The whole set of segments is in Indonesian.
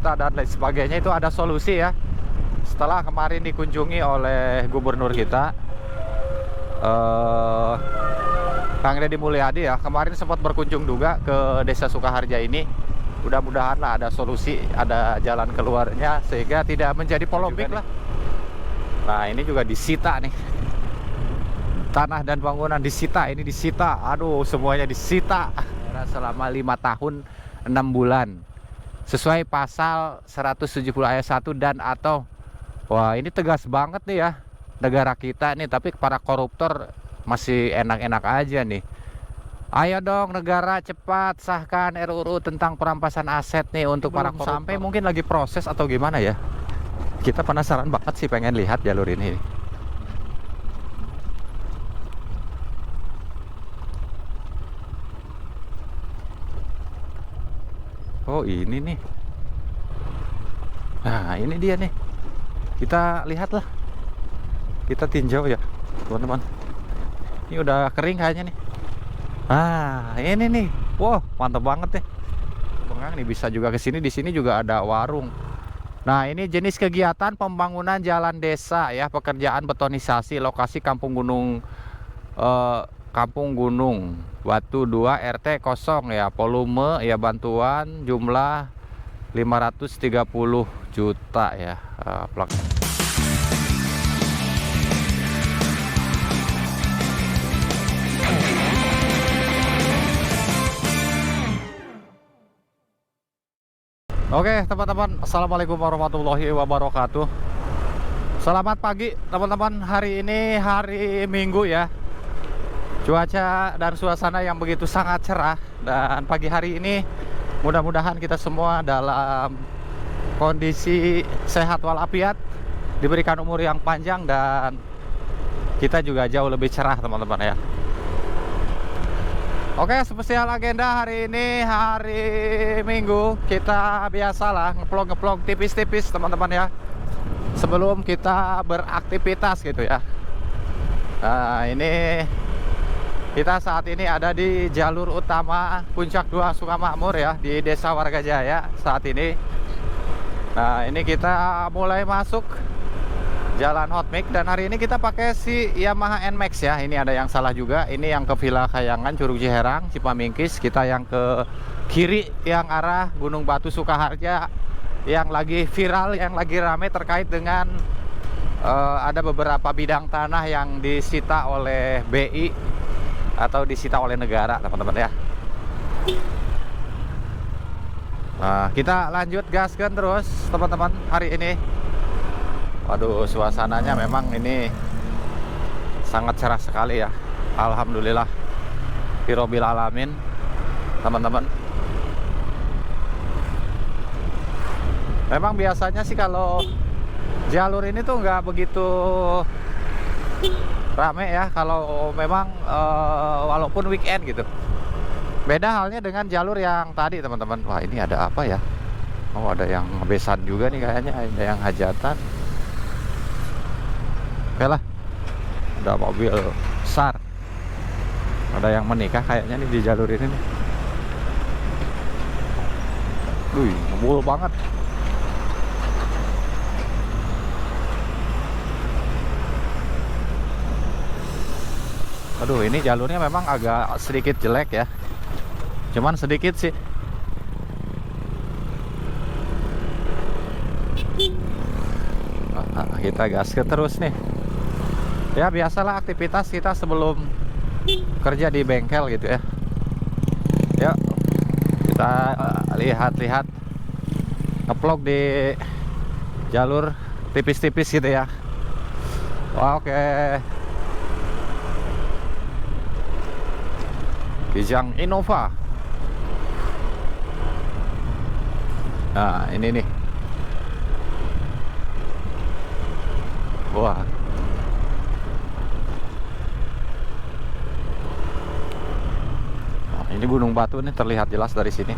kita dan lain sebagainya itu ada solusi ya. Setelah kemarin dikunjungi oleh gubernur kita, Kang Deddy Mulyadi ya, kemarin sempat berkunjung juga ke Desa Sukaharja ini. Mudah-mudahan lah ada solusi, ada jalan keluarnya sehingga tidak menjadi polemik lah. Nah ini juga disita nih, tanah dan bangunan disita, ini disita, aduh semuanya disita selama 5 tahun 6 bulan sesuai pasal 170 ayat 1 dan atau. Wah ini tegas banget nih ya negara kita nih, tapi para koruptor masih enak-enak aja nih. Ayo dong negara cepat sahkan RUU tentang perampasan aset nih untuk para koruptor. Sampai mungkin lagi proses atau gimana ya. Kita penasaran banget sih, pengen lihat jalur ini. Oh ini nih. Nah ini dia nih. Kita lihatlah. Kita tinjau ya teman-teman. Ini udah kering kayaknya nih. Ah ini nih. Wow mantap banget nih. Bengang nih, bisa juga ke sini. Di sini juga ada warung. Nah ini jenis kegiatan pembangunan jalan desa ya, pekerjaan betonisasi lokasi Kampung Gunung Batu 2 RT 0 ya, volume ya bantuan jumlah 530 juta ya. Plak. Oke teman-teman, assalamualaikum warahmatullahi wabarakatuh. Selamat pagi teman-teman, hari ini hari Minggu ya. Cuaca dan suasana yang begitu sangat cerah. Dan pagi hari ini mudah-mudahan kita semua dalam kondisi sehat walafiat, diberikan umur yang panjang, dan kita juga jauh lebih cerah teman-teman ya. Oke, spesial agenda hari ini hari Minggu. Kita biasalah ngeplog tipis-tipis teman-teman ya, sebelum kita beraktivitas gitu ya. Nah ini kita saat ini ada di jalur utama Puncak 2 Sukamakmur ya, di Desa Wargajaya saat ini. Nah ini kita mulai masuk Jalan Hot Mix, dan hari ini kita pakai si Yamaha NMAX ya. Ini ada yang salah juga, ini yang ke Villa Kayangan, Curug Ciherang, Cipamingkis. Kita yang ke kiri yang arah Gunung Batu Sukaharja, yang lagi viral, yang lagi rame terkait dengan ada beberapa bidang tanah yang disita oleh BI atau disita oleh negara teman-teman ya. Nah kita lanjut gaskan terus teman-teman hari ini. Waduh suasananya memang ini sangat cerah sekali ya, alhamdulillah Firobbil alamin teman-teman. Memang biasanya sih kalau jalur ini tuh nggak begitu rame ya kalau memang walaupun weekend gitu. Beda halnya dengan jalur yang tadi teman-teman. Wah ini ada apa ya? Oh ada yang besan juga nih kayaknya, ada yang hajatan. Oke lah, ada mobil besar, ada yang menikah kayaknya nih di jalur ini nih. Wih, ngebul banget. Aduh, ini jalurnya memang agak sedikit jelek ya. Cuman sedikit sih. Nah, kita gaskan terus nih. Ya biasalah aktivitas kita sebelum kerja di bengkel gitu ya. Yuk kita lihat-lihat ngeplog di jalur tipis-tipis gitu ya. Oke. Kijang Innova. Nah ini nih. Wah. Ini Gunung Batu nih terlihat jelas dari sini.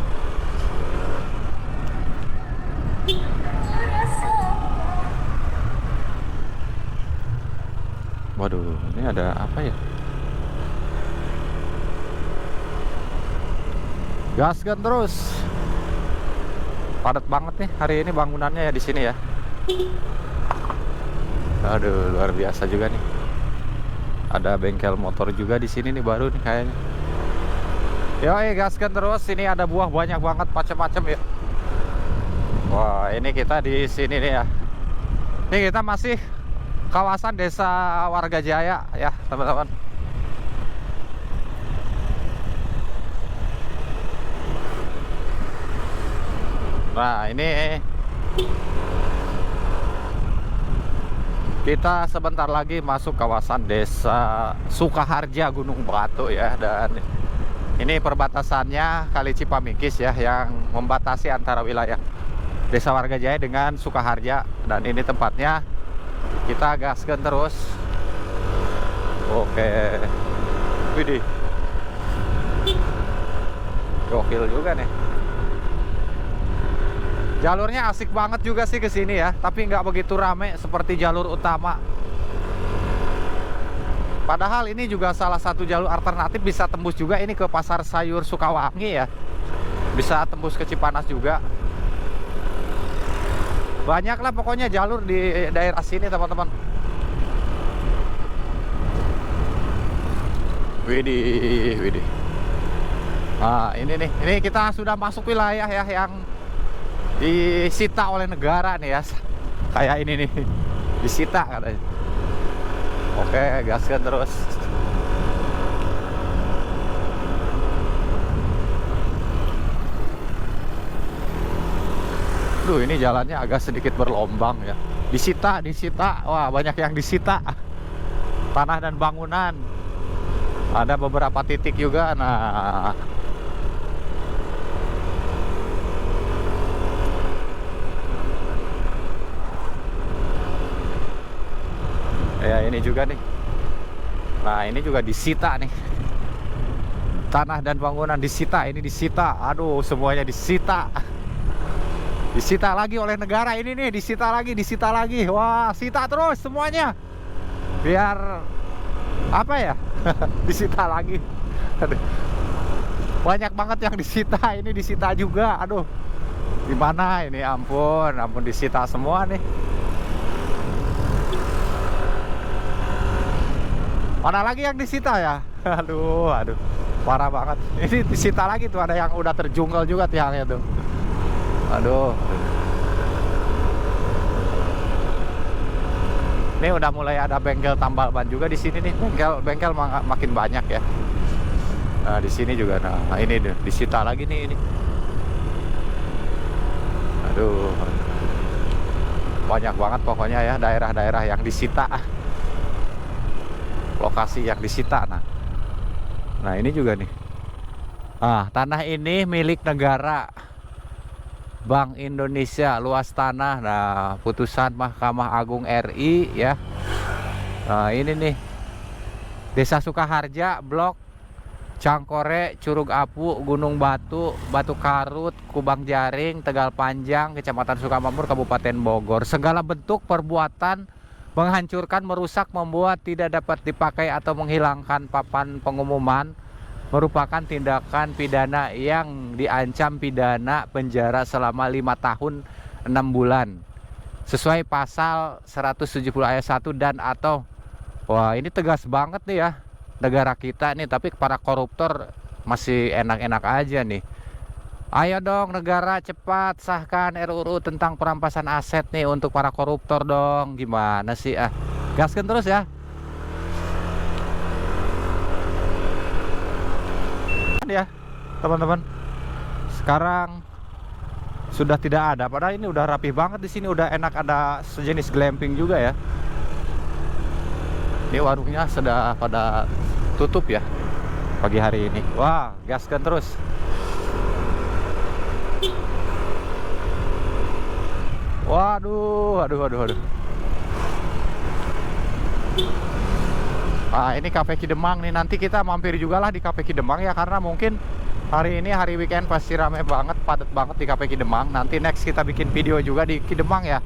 Waduh, ini ada apa ya? Gaskan terus. Padat banget nih hari ini bangunannya ya di sini ya. Aduh, luar biasa juga nih. Ada bengkel motor juga di sini nih baru nih kayaknya. Yoi, gaskan terus. Sini ada buah banyak banget macam-macam ya. Wah, ini kita di sini nih ya. Ini kita masih kawasan Desa Warga Jaya ya, teman-teman. Nah, ini kita sebentar lagi masuk kawasan Desa Sukaharja Gunung Batu ya. Dan ini perbatasannya Kali Cipamikis ya, yang membatasi antara wilayah Desa Warga Jaya dengan Sukaharja. Dan ini tempatnya, kita gaskan terus. Oke. Widih, gokil juga nih. Jalurnya asik banget juga sih ke sini ya, tapi nggak begitu rame seperti jalur utama. Padahal ini juga salah satu jalur alternatif, bisa tembus juga ini ke Pasar Sayur Sukawangi ya. Bisa tembus ke Cipanas juga. Banyak lah pokoknya jalur di daerah sini, teman-teman. Widih, widih. Nah, ini nih, ini kita sudah masuk wilayah ya yang disita oleh negara nih ya. Kayak ini nih, disita katanya. Oke, gaskan terus. Duh, ini jalannya agak sedikit berlombang ya. Disita, disita. Wah, banyak yang disita. Tanah dan bangunan. Ada beberapa titik juga. Nah, ya ini juga nih. Nah, ini juga disita nih. Tanah dan bangunan disita, ini disita. Aduh, semuanya disita. Disita lagi oleh negara ini nih, disita lagi, disita lagi. Wah, sita terus semuanya. Biar apa ya? Disita lagi. Aduh. Banyak banget yang disita, ini disita juga. Aduh. Gimana ini? Ampun, ampun, disita semua nih. Mana lagi yang disita ya? Aduh, aduh. Parah banget. Ini disita lagi tuh, ada yang udah terjungkal juga tiangnya tuh. Aduh. Ini udah mulai ada bengkel tambal ban juga di sini nih. Bengkel makin banyak ya. Nah, di sini juga. Nah, ini deh, disita lagi nih ini. Aduh. Banyak banget pokoknya ya daerah-daerah yang disita. Lokasi yang disita. Nah, ini juga nih. Ah, tanah ini milik negara. Bank Indonesia, luas tanah. Nah, putusan Mahkamah Agung RI ya. Nah, ini nih. Desa Sukaharja, Blok Cangkore, Curug Apu, Gunung Batu, Batu Karut, Kubang Jaring, Tegal Panjang, Kecamatan Sukamambur, Kabupaten Bogor. Segala bentuk perbuatan menghancurkan, merusak, membuat tidak dapat dipakai atau menghilangkan papan pengumuman merupakan tindakan pidana yang diancam pidana penjara selama 5 tahun 6 bulan sesuai pasal 170 ayat 1 dan atau. Wah, ini tegas banget nih ya negara kita nih, tapi para koruptor masih enak-enak aja nih. Ayo dong negara, cepat sahkan RUU tentang perampasan aset nih untuk para koruptor dong. Gimana sih? Gaskan terus ya. Ya teman-teman, sekarang sudah tidak ada, padahal ini udah rapi banget di sini, udah enak, ada sejenis glamping juga ya. Ini warungnya sudah pada tutup ya pagi hari ini. Wah, gaskan terus. Waduh, aduh, aduh, aduh. Nah, ini Cafe Kidemang nih, nanti kita mampir juga lah di Cafe Kidemang ya, karena mungkin hari ini hari weekend pasti rame banget, padat banget di Cafe Kidemang. Nanti next kita bikin video juga di Kidemang ya.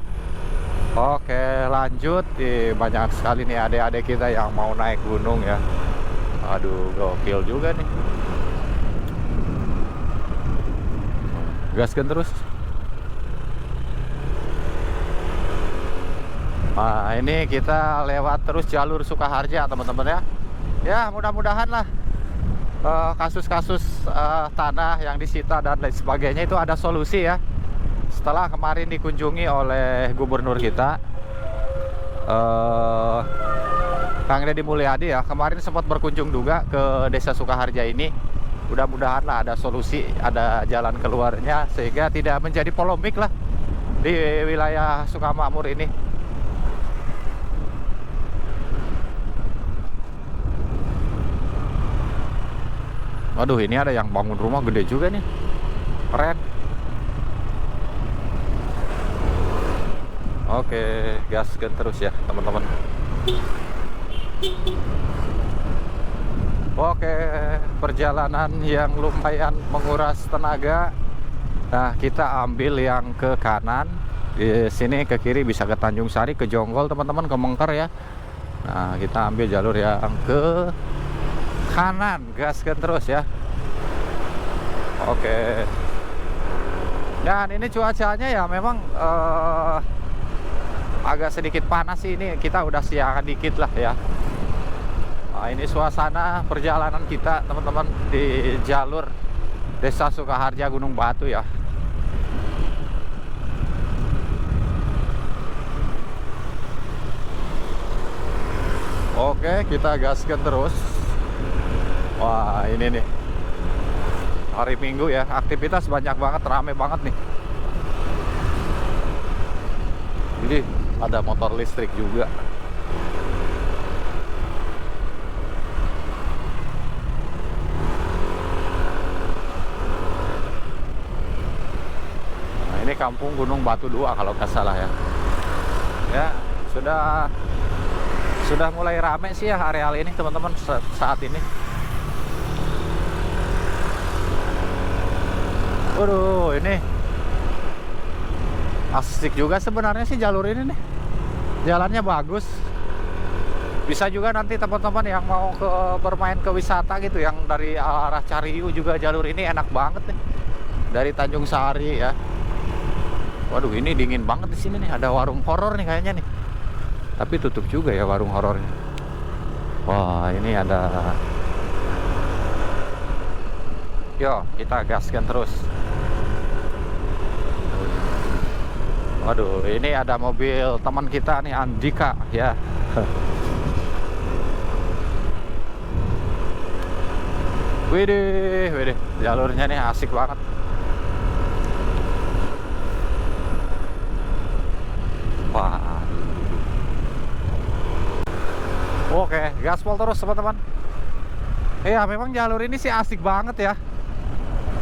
Oke, lanjut. Banyak sekali nih adik-adik kita yang mau naik gunung ya. Aduh, gokil juga nih. Gaskan terus. Nah, ini kita lewat terus jalur Sukaharja, teman-teman ya. Ya, mudah-mudahan lah kasus-kasus tanah yang disita dan lain sebagainya itu ada solusi ya. Setelah kemarin dikunjungi oleh gubernur kita, Kang Deddy Mulyadi ya, kemarin sempat berkunjung juga ke Desa Sukaharja ini. Mudah-mudahan lah ada solusi, ada jalan keluarnya sehingga tidak menjadi polemik lah di wilayah Sukamakmur ini. Waduh, ini ada yang bangun rumah gede juga nih, keren. Oke, gaskan terus ya teman-teman. Oke, perjalanan yang lumayan menguras tenaga. Nah, kita ambil yang ke kanan. Di sini ke kiri bisa ke Tanjung Sari, ke Jonggol teman-teman, ke Mengker ya. Nah, kita ambil jalur yang ke kanan, gaskan terus ya. Oke. Dan ini cuacanya ya memang agak sedikit panas sih, ini kita udah siangan dikit lah ya. Nah, ini suasana perjalanan kita teman-teman di jalur Desa Sukaharja Gunung Batu ya. Oke, kita gaskan terus. Wah, ini nih hari Minggu ya, aktivitas banyak banget, rame banget nih. Jadi ada motor listrik juga. Nah, ini kampung Gunung Batu 2 kalau nggak salah ya. Ya, sudah mulai rame sih ya areal ini teman-teman saat ini. Waduh, ini asik juga sebenarnya sih jalur ini nih. Jalannya bagus. Bisa juga nanti teman-teman yang mau bermain ke wisata gitu, yang dari arah Cariu juga jalur ini enak banget nih. Dari Tanjung Sari ya. Waduh, ini dingin banget di sini nih. Ada warung horor nih kayaknya nih. Tapi tutup juga ya warung horornya. Wah, ini ada. Yo, kita gaskan terus. Waduh, ini ada mobil teman kita nih, Andika ya. Widih, jalurnya nih asik banget. Wah. Oke, gaspol terus teman-teman. Iya, memang jalur ini sih asik banget ya.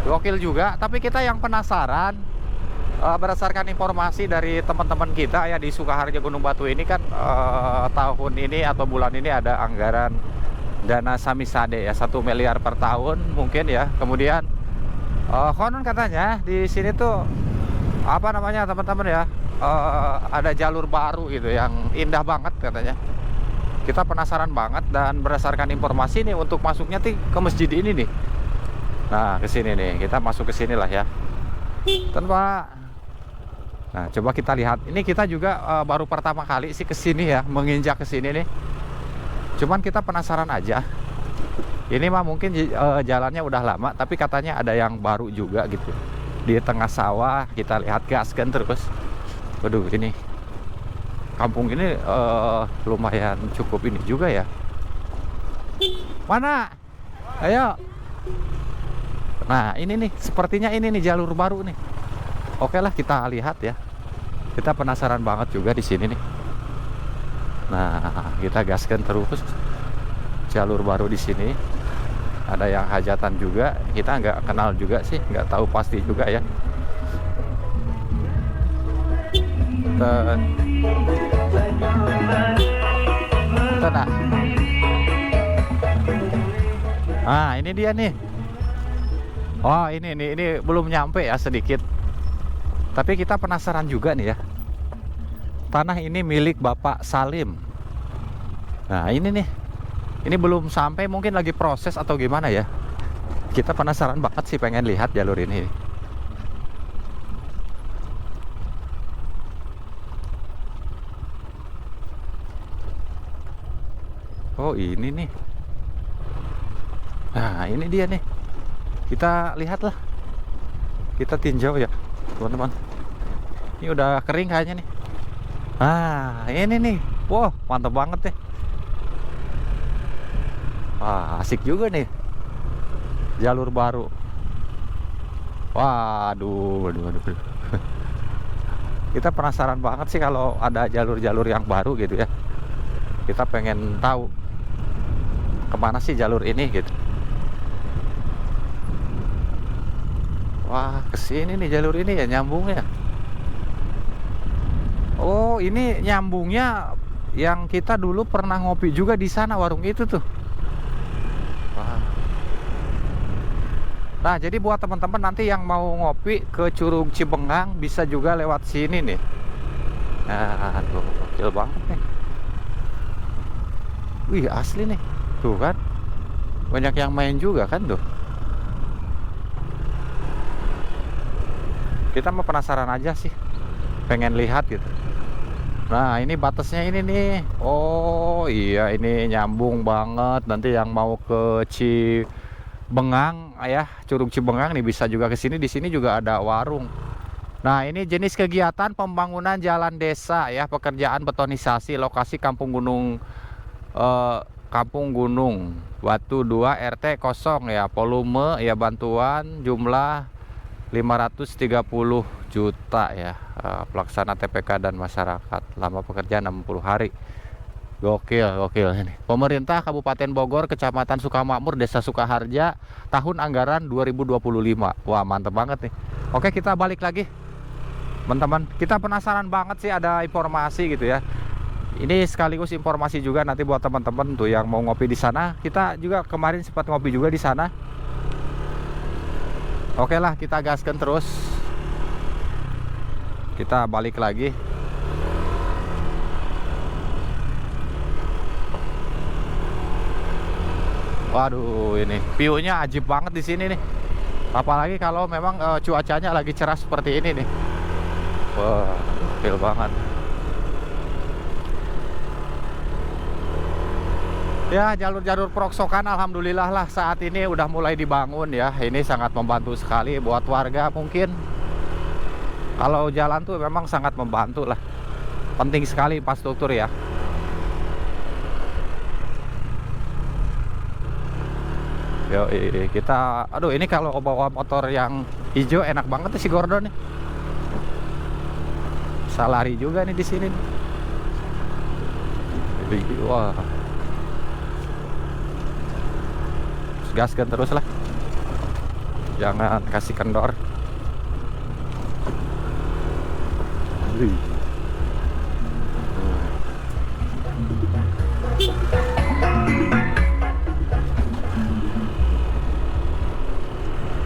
Gokil juga, tapi kita yang penasaran, berdasarkan informasi dari teman-teman kita ya di Sukaharja Gunung Batu ini kan, tahun ini atau bulan ini ada anggaran dana Samisade ya, 1 miliar per tahun mungkin ya. Kemudian konon katanya di sini tuh apa namanya teman-teman ya, ada jalur baru gitu yang indah banget katanya. Kita penasaran banget dan berdasarkan informasi nih untuk masuknya ke masjid ini nih. Nah, ke sini nih, kita masuk ke sini lah ya. Tanpa. Nah, coba kita lihat. Ini kita juga baru pertama kali sih ke sini ya, menginjak ke sini nih. Cuman kita penasaran aja. Ini mah mungkin jalannya udah lama, tapi katanya ada yang baru juga gitu. Di tengah sawah, kita lihat gaskan terus. Waduh, ini kampung ini lumayan cukup ini juga ya. Mana? Ayo. Nah, ini nih, sepertinya ini nih jalur baru nih. Oke lah, kita lihat ya. Kita penasaran banget juga di sini nih. Nah, kita gaskan terus. Jalur baru di sini. Ada yang hajatan juga. Kita nggak kenal juga sih, nggak tahu pasti juga ya. Nah, ini dia nih. Oh, ini belum nyampe ya, sedikit. Tapi kita penasaran juga nih ya. Tanah ini milik Bapak Salim. Nah, ini nih. Ini belum sampai, mungkin lagi proses atau gimana ya. Kita penasaran banget sih, pengen lihat jalur ini. Oh ini nih. Nah ini dia nih. Kita lihatlah. Kita tinjau ya teman-teman. Ini udah kering kayaknya nih. Ah ini nih. Wow mantap banget nih. Wah asik juga nih. Jalur baru. Waduh, waduh. Kita penasaran banget sih kalau ada jalur-jalur yang baru gitu ya. Kita pengen tahu kemana sih jalur ini gitu. Wah kesini nih jalur ini ya nyambungnya. Oh ini nyambungnya yang kita dulu pernah ngopi juga di sana, warung itu tuh. Wah. Nah jadi buat teman-teman nanti yang mau ngopi ke Curug Cibengang bisa juga lewat sini nih. Nah, aduh, kecil banget nih. Wih asli nih, tuh kan, banyak yang main juga kan tuh. Kita mau penasaran aja sih, pengen lihat gitu. Nah ini batasnya ini nih. Oh iya ini nyambung banget. Nanti yang mau ke Cibengang ya, Curug Cibengang nih bisa juga ke sini. Di sini juga ada warung. Nah ini jenis kegiatan pembangunan jalan desa ya, pekerjaan betonisasi lokasi Kampung Gunung Kampung Gunung Batu 2 RT 0 ya, volume ya bantuan jumlah 530 juta ya, pelaksana TPK dan masyarakat, lama pekerjaan 60 hari. Gokil ini. Pemerintah Kabupaten Bogor, Kecamatan Sukamakmur, Desa Sukaharja, tahun anggaran 2025. Wah mantep banget nih. Oke kita balik lagi teman-teman, kita penasaran banget sih ada informasi gitu ya. Ini sekaligus informasi juga nanti buat teman-teman tuh yang mau ngopi di sana. Kita juga kemarin sempat ngopi juga di sana. Oke lah kita gaskan terus. Kita balik lagi. Waduh ini view-nya ajib banget di sini nih. Apalagi kalau memang cuacanya lagi cerah seperti ini nih. Wah, gokil banget. Ya jalur-jalur peroksokan alhamdulillah lah saat ini udah mulai dibangun ya. Ini sangat membantu sekali buat warga mungkin. Kalau jalan tuh memang sangat membantu lah. Penting sekali infrastruktur ya. Yo kita, aduh ini kalau bawa motor yang hijau enak banget sih Gordon nih. Bisa lari juga nih di sini. Wah. Gaskan terus lah, jangan kasih kendor.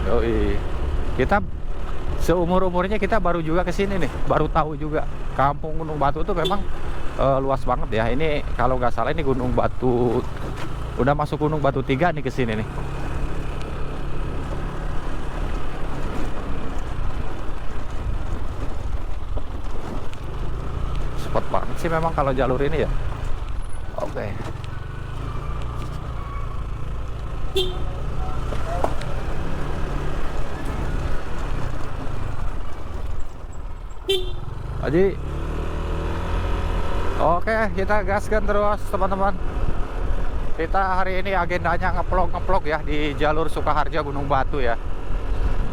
Yoi. Kita seumur-umurnya kita baru juga kesini nih, baru tahu juga Kampung Gunung Batu itu memang luas banget ya. Ini kalau nggak salah ini Gunung Batu, udah masuk Gunung Batu 3 nih ke sini nih. Cepet banget sih memang kalau jalur ini ya. Oke. Jadi oke, kita gaskan terus teman-teman. Kita hari ini agendanya ngeplog ya di jalur Sukaharja Gunung Batu ya.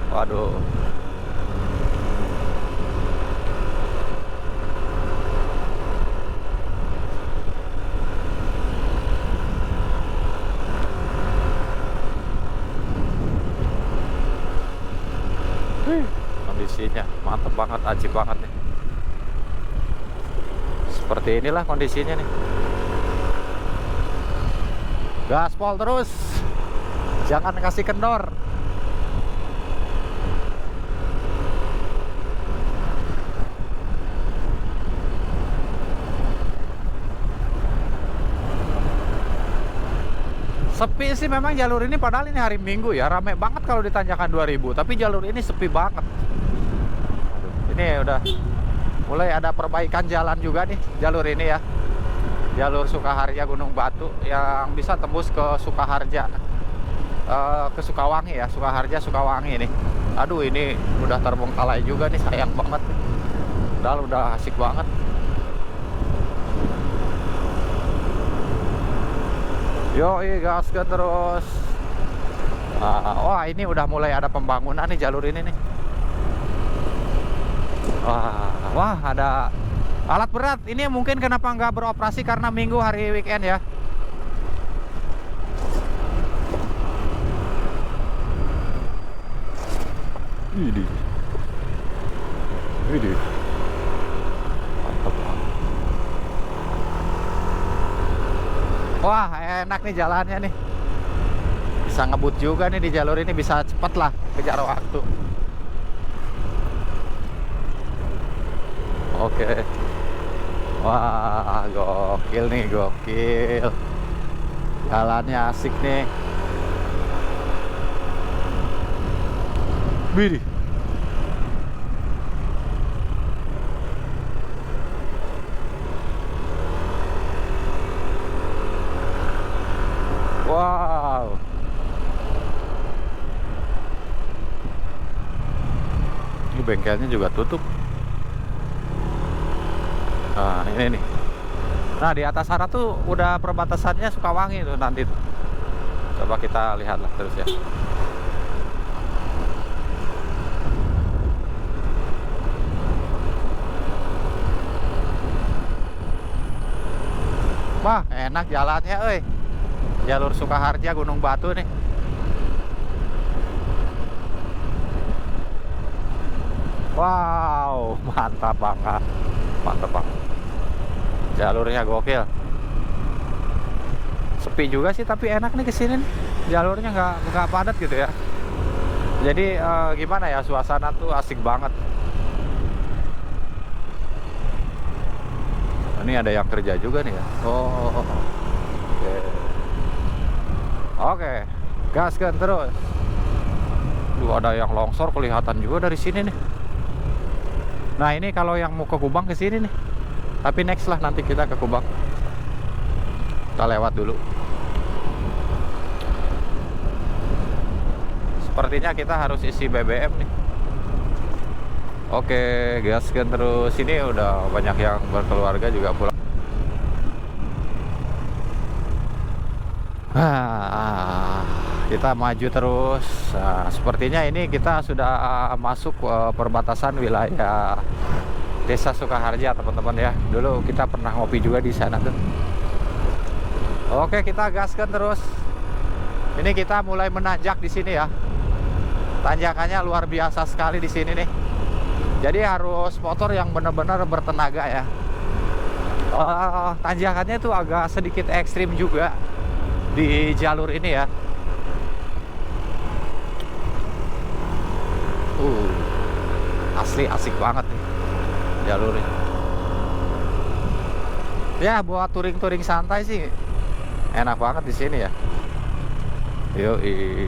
Waduh. Kondisinya mantep banget, ajib banget nih. Seperti inilah kondisinya nih. Gaspol terus, jangan kasih kendor. Sepi sih memang jalur ini, padahal ini hari Minggu ya, rame banget kalau di Tanjakan 2000. Tapi jalur ini sepi banget. Ini udah mulai ada perbaikan jalan juga nih jalur ini ya. jalur Sukaharja Gunung Batu yang bisa tembus ke Sukaharja, ke Sukawangi ya, Sukaharja Sukawangi nih. Aduh, ini udah terbengkalai juga nih, sayang banget. Udah asik banget. Yoi, gaskan terus. Wah, ini udah mulai ada pembangunan nih jalur ini nih. Wah, ada alat berat. Ini mungkin kenapa nggak beroperasi karena Minggu hari weekend ya. Widih. Mantap. Wah, enak nih jalannya nih. Bisa ngebut juga nih di jalur ini, bisa cepet lah kejar waktu. Oke. Wah, gokil nih, gokil. Jalannya asik nih. Widih. Wow. Ini bengkelnya juga tutup. Nah, ini nih. Nah, di atas sana tuh udah perbatasannya Sukawangi tuh nanti tuh. Coba kita lihatlah terus ya. Wah, enak jalannya, euy. Jalur Sukaharja Gunung Batu nih. Wow, mantap banget. Mantap banget. Jalurnya gokil. Sepi juga sih, tapi enak nih kesini nih. Jalurnya nggak padat gitu ya. Jadi gimana ya, suasana tuh asik banget. Ini ada yang kerja juga nih ya. Oh, oke. Gaskan terus. Ada yang longsor kelihatan juga dari sini nih. Nah, ini kalau yang mau ke Kubang ke sini nih. Tapi next lah, nanti kita ke Kubang. Kita lewat dulu. Sepertinya kita harus isi BBM nih. Oke, gaskan terus. Ini udah banyak yang berkeluarga juga pulang. Kita maju terus. Nah, sepertinya ini kita sudah masuk perbatasan wilayah Desa Sukaharja, teman-teman ya. Dulu kita pernah ngopi juga di sana tuh. Oke, kita gaskan terus. Ini kita mulai menanjak di sini ya. Tanjakannya luar biasa sekali di sini nih. Jadi harus motor yang benar-benar bertenaga ya. Tanjakannya tuh agak sedikit ekstrim juga di jalur ini ya. Asli asik banget nih jalurnya. Ya, buat touring-touring santai sih enak banget di sini ya. Yoi.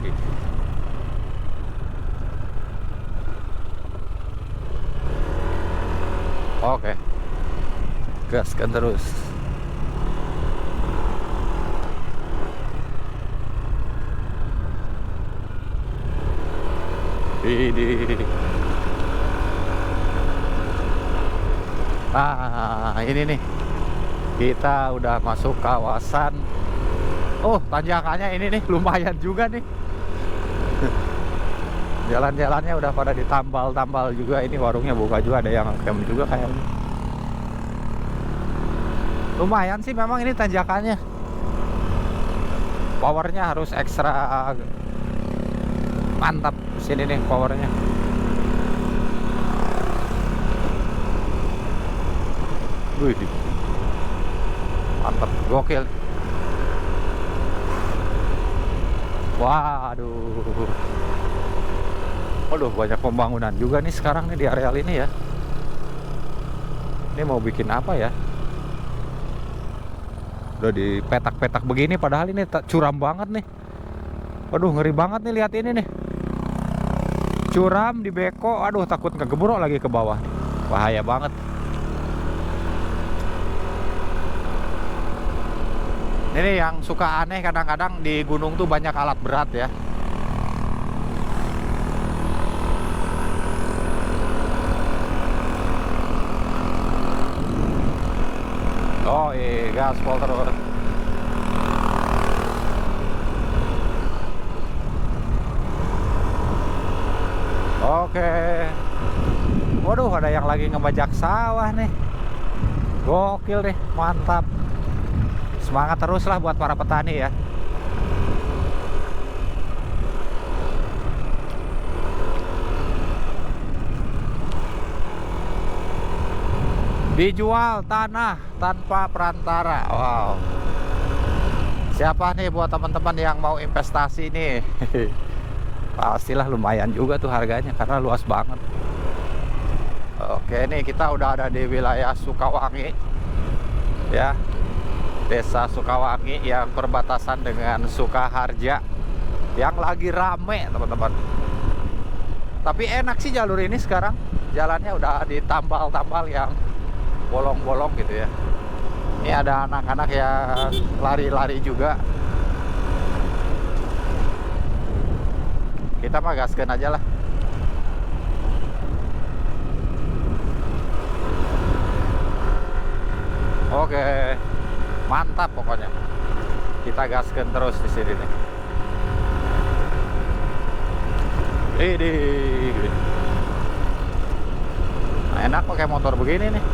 Oke. Gaskan terus. Ini. Ini nih. Kita udah masuk kawasan. Oh, tanjakannya ini nih lumayan juga nih. Jalan-jalannya udah pada ditambal-tambal juga. Ini warungnya buka juga, ada yang camp juga kayaknya. Lumayan sih memang ini tanjakannya. Powernya harus ekstra mantap sini nih powernya. Wih, mantap, gokil. Waduh. Waduh, banyak pembangunan juga nih sekarang nih di areal ini ya. Ini mau bikin apa ya? Udah di petak-petak begini, padahal ini curam banget nih. Waduh, ngeri banget nih, lihat ini nih. Curam di beko, aduh takut ngegebrok lagi ke bawah. Bahaya banget. Ini yang suka aneh, kadang-kadang di gunung tuh banyak alat berat ya. Oh iya, gaspol terus. Oke. Waduh, ada yang lagi ngebajak sawah nih. Gokil deh, mantap. Semangat terus lah buat para petani ya. Dijual tanah tanpa perantara. Wow. Siapa nih buat teman-teman yang mau investasi nih? Pastilah lumayan juga tuh harganya karena luas banget. Oke, nih kita udah ada di wilayah Sukawangi ya. Desa Sukawangi yang perbatasan dengan Sukaharja, yang lagi rame teman-teman. Tapi enak sih jalur ini sekarang. Jalannya udah ditambal-tambal yang bolong-bolong gitu ya. Ini ada anak-anak yang lari-lari juga. Kita mah gaskeun aja lah. Oke. Mantap pokoknya. Kita gaskeun terus di sini nih. Ini enak pakai motor begini nih.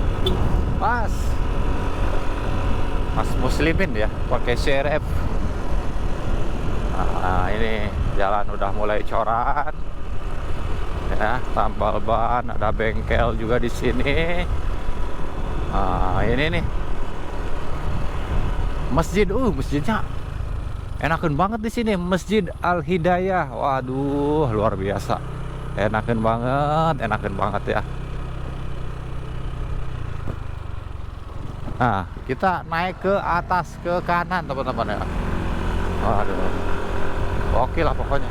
Mas Muslimin ya, pakai CRF. Nah, ini jalan udah mulai coran. Ya, tambal ban, ada bengkel juga di sini. Nah, ini nih. Masjid, masjidnya enakan banget di sini, Masjid Al Hidayah. Waduh, luar biasa. Enakan banget ya. Nah, kita naik ke atas ke kanan teman-teman ya. Waduh. Oke lah pokoknya.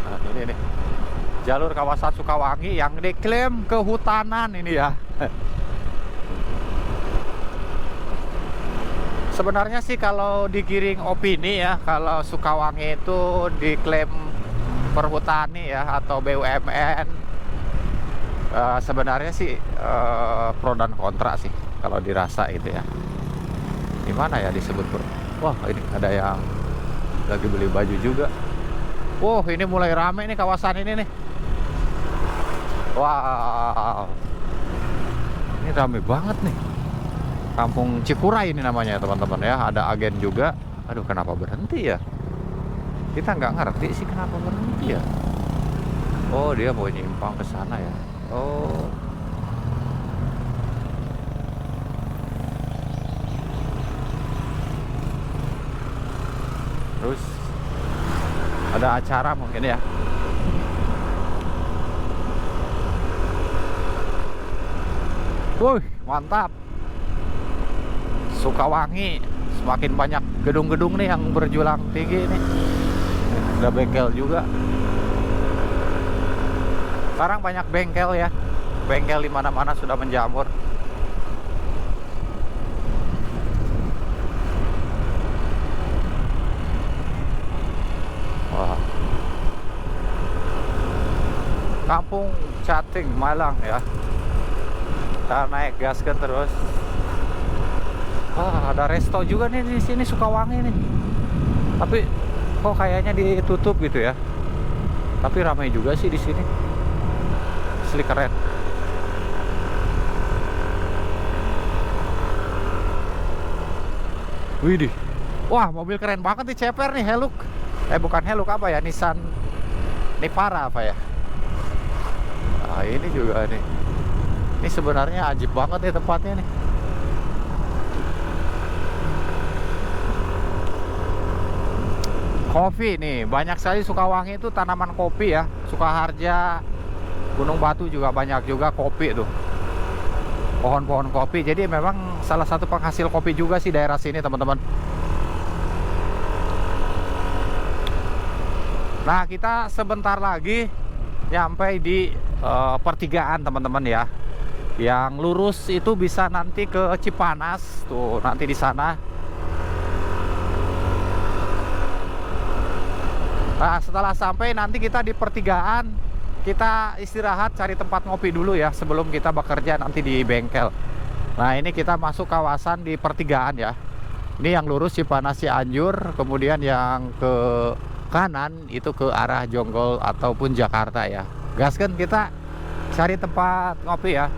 Nah, ini nih. Jalur kawasan Sukawangi yang diklaim kehutanan ini ya. Sebenarnya sih kalau digiring opini ya, kalau Sukawangi itu diklaim perhutani ya atau BUMN, sebenarnya sih pro dan kontra sih kalau dirasa itu ya. Gimana ya disebut bro? Wah, ini ada yang lagi beli baju juga. Wow, ini mulai rame nih kawasan ini nih. Wow, ini rame banget nih. Kampung Cikuray ini namanya teman-teman ya. Ada agen juga. Aduh, kenapa berhenti ya? Kita nggak ngerti sih kenapa berhenti ya. Oh, dia mau nyimpang ke sana ya. Oh, terus ada acara mungkin ya. Wuh, mantap. Sukawangi semakin banyak gedung-gedung nih yang berjulang tinggi nih. Ada bengkel juga. Sekarang banyak bengkel ya. Bengkel di mana-mana sudah menjamur. Wah. Kampung Cating Malang ya. Kita naik gaskan terus. Wah, ada resto juga nih di sini Sukawangi nih. Tapi kok kayaknya ditutup gitu ya. Tapi ramai juga sih di sini. Asli keren. Widih. Wah, mobil keren banget nih, ceper nih, Hilux. Bukan Hilux, apa ya? Nissan Navara apa ya? Nah, ini juga nih. Ini sebenarnya ajib banget nih tempatnya nih. Kopi nih, banyak sekali Sukawangi itu tanaman kopi ya. Sukaharja, Gunung Batu juga banyak juga kopi tuh. Pohon-pohon kopi. Jadi memang salah satu penghasil kopi juga sih daerah sini, teman-teman. Nah, kita sebentar lagi nyampe di pertigaan teman-teman ya. Yang lurus itu bisa nanti ke Cipanas tuh, nanti di sana. Nah, setelah sampai nanti kita di pertigaan, kita istirahat cari tempat ngopi dulu ya sebelum kita bekerja nanti di bengkel. Nah, ini kita masuk kawasan di pertigaan ya. Ini yang lurus Cipanas Cianjur, kemudian yang ke kanan itu ke arah Jonggol ataupun Jakarta ya. Gaskan kita cari tempat ngopi ya.